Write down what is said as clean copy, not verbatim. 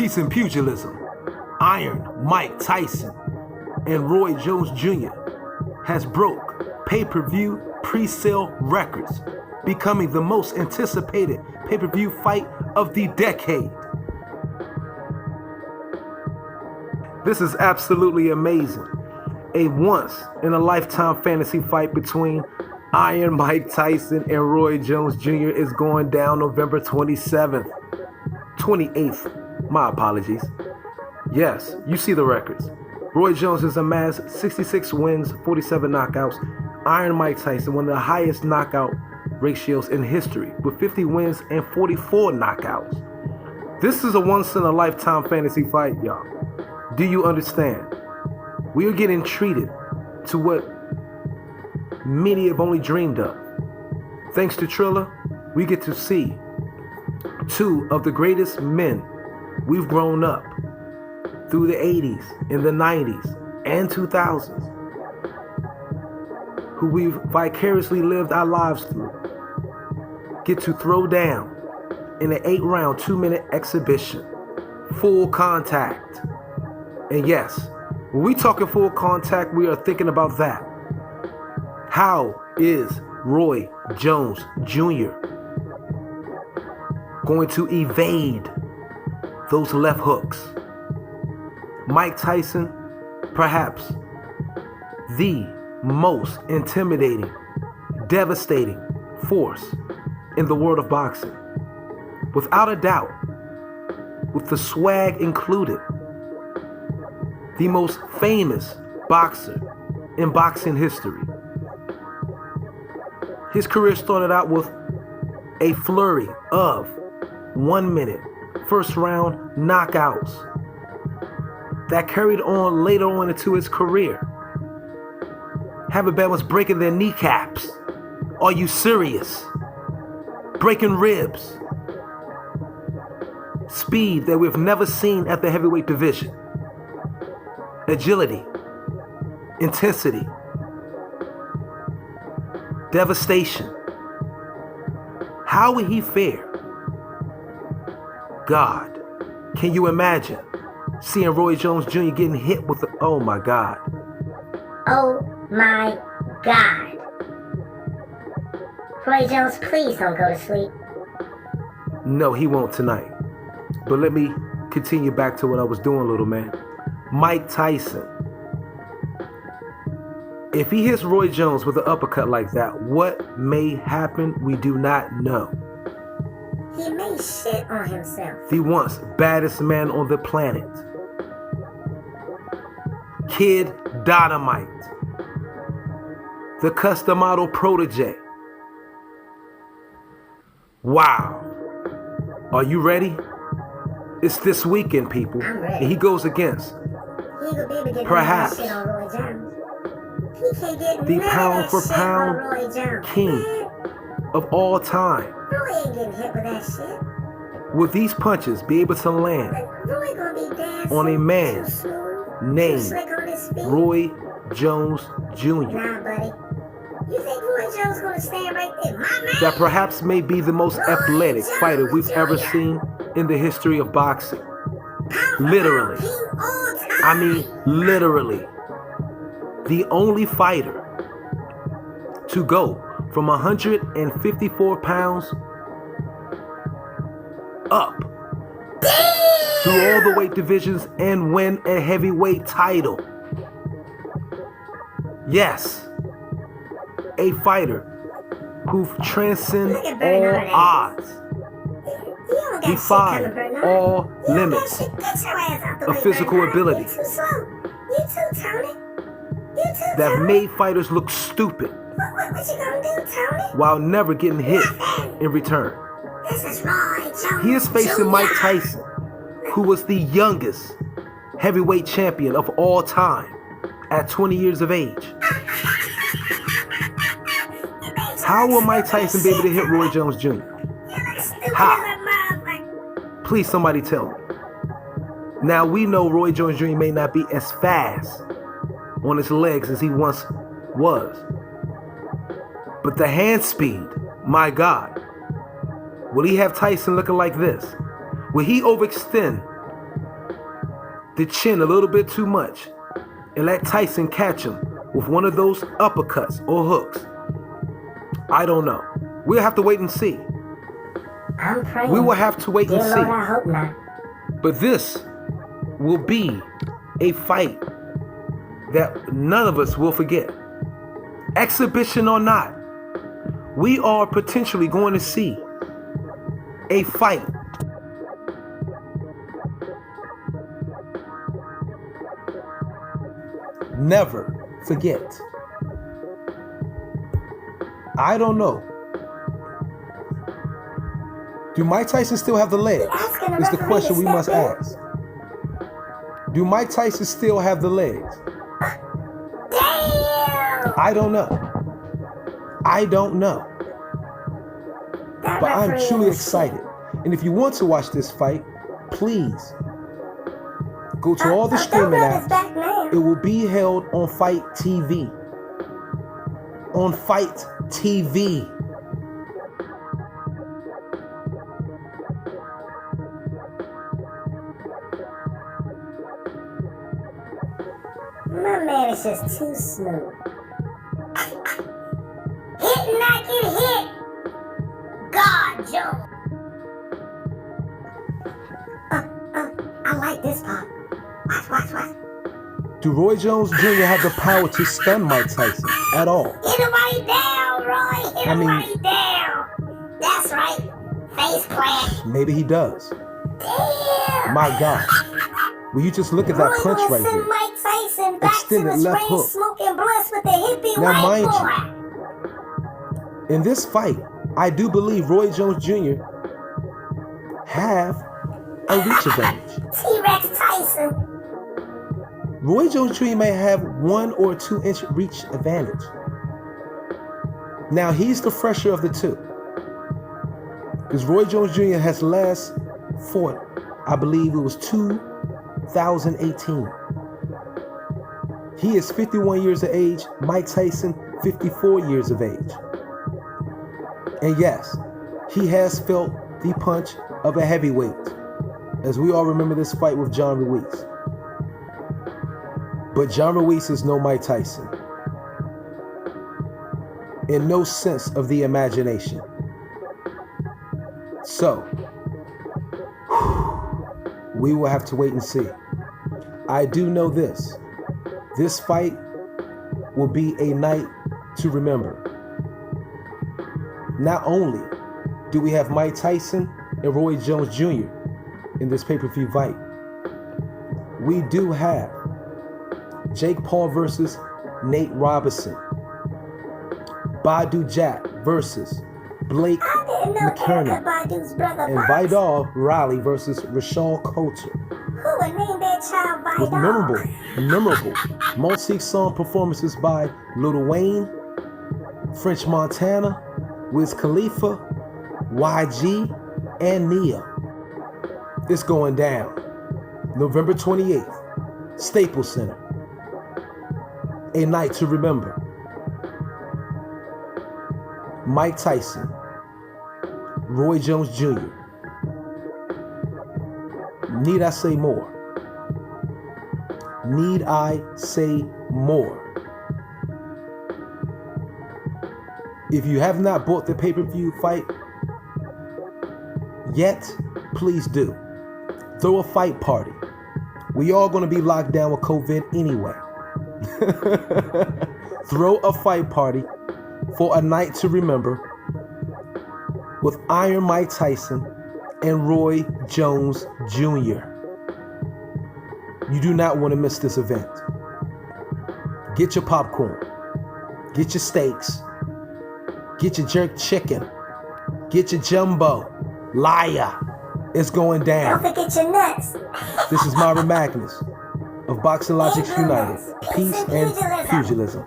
Peace and pugilism. Iron Mike Tyson and Roy Jones Jr. has broke pay-per-view pre-sale records, becoming the most anticipated pay-per-view fight of the decade. This is absolutely amazing. A once-in-a-lifetime fantasy fight between Iron Mike Tyson and Roy Jones Jr. is going down November 28th. My apologies. Yes, you see the records. Roy Jones has amassed 66 wins, 47 knockouts. Iron Mike Tyson, one of the highest knockout ratios in history, with 50 wins and 44 knockouts. This is a once-in-a-lifetime fantasy fight, y'all. Do you understand? We are getting treated to what many have only dreamed of. Thanks to Triller, we get to see two of the greatest men we've grown up through the 80s, in the 90s, and 2000s, who we've vicariously lived our lives through, get to throw down in an 8-round, 2-minute exhibition. Full contact. And yes, when we talking full contact, we are thinking about that. How is Roy Jones Jr. going to evade those left hooks? Mike Tyson, perhaps the most intimidating, devastating force in the world of boxing. Without a doubt, with the swag included, the most famous boxer in boxing history. His career started out with a flurry of 1-minute, first-round knockouts that carried on later on into his career. Having was breaking their kneecaps. Are you serious? Breaking ribs. Speed that we've never seen at the heavyweight division. Agility, intensity, devastation. How would he fare? God, can you imagine seeing Roy Jones Jr. getting hit with oh my God. Oh my God. Roy Jones, please don't go to sleep. No, he won't tonight. But let me continue back to what I was doing, little man. Mike Tyson. If he hits Roy Jones with an uppercut like that, what may happen, we do not know. He may shit on himself. The once baddest man on the planet. Kid Dynamite. The custom model protege. Wow. Are you ready? It's this weekend, people. I'm ready. And he goes against perhaps the pound for pound king of all time. Roy ain't getting hit with that shit. Will these punches be able to land on a man named Roy Jones Jr.? Nah, buddy. You think Roy Jones gonna stand right there? My man. That perhaps may be the most athletic fighter we've ever seen in the history of boxing. Literally. I mean, literally. The only fighter to go from 154 pounds up through all the weight divisions and win a heavyweight title. Yes, a fighter who transcends all odds, defy all limits of physical ability, that made fighters look stupid while never getting hit in return. He is facing Mike Tyson, who was the youngest heavyweight champion of all time at 20 years of age. How will Mike Tyson be able to hit Roy Jones Jr.? How? Please, somebody tell me. Now, we know Roy Jones Jr. may not be as fast on his legs as he once was. But the hand speed, my God. Will he have Tyson looking like this? Will he overextend the chin a little bit too much and let Tyson catch him with one of those uppercuts or hooks? I don't know. We'll have to wait and see. I'm praying. We will have to wait and Dear see. Lord, I hope not. But this will be a fight that none of us will forget. Exhibition or not, we are potentially going to see a fight never forget. I don't know. Do Mike Tyson still have the legs? Is the question we must ask. Do Mike Tyson still have the legs? Damn! I don't know. I don't know. But I'm truly excited. And if you want to watch this fight, please go to all the streaming apps. It will be held on Fight TV. On Fight TV. My man is just too smooth. Hit, not get hit. God, Joe. I like this part. Watch. Do Roy Jones Jr. have the power to stun Mike Tyson at all? Hit him right down, Roy. Hit him right down. That's right. Face plant. Maybe he does. Damn. My God. Will you just look at that punch right here? Mike Tyson back Extended to his left ring, hook. smoking blunts with the hippie Now, white mind you, in this fight, I do believe Roy Jones Jr. have a reach advantage. T-Rex Tyson. Roy Jones Jr. may have 1 or 2 inch reach advantage. Now, he's the fresher of the two. Because Roy Jones Jr. has last fought, I believe it was 2018. He is 51 years of age. Mike Tyson, 54 years of age. And yes, he has felt the punch of a heavyweight, as we all remember this fight with John Ruiz. But John Ruiz is no Mike Tyson. In no sense of the imagination. So, we will have to wait and see. I do know this. This fight will be a night to remember. Not only do we have Mike Tyson and Roy Jones Jr. in this pay-per-view fight, we do have Jake Paul versus Nate Robinson, Badu Jack versus Blake McKernan, and Vidal Riley versus Rashawn Coulter. Who would name their child Vidal? With memorable multi-song performances by Lil Wayne, French Montana, Wiz Khalifa, YG, and Nia. It's going down November 28th, Staples Center. A night to remember. Mike Tyson, Roy Jones Jr. Need I say more? Need I say more? If you have not bought the pay-per-view fight yet, please do. Throw a fight party. We all going to be locked down with COVID anyway. Throw a fight party for a night to remember with Iron Mike Tyson and Roy Jones Jr. You do not want to miss this event. Get your popcorn. Get your steaks. Get your jerk chicken. Get your jumbo. Liar. It's going down. Don't forget your nuts. This is Myra Magnus of Boxing Logics United. Peace and pugilism.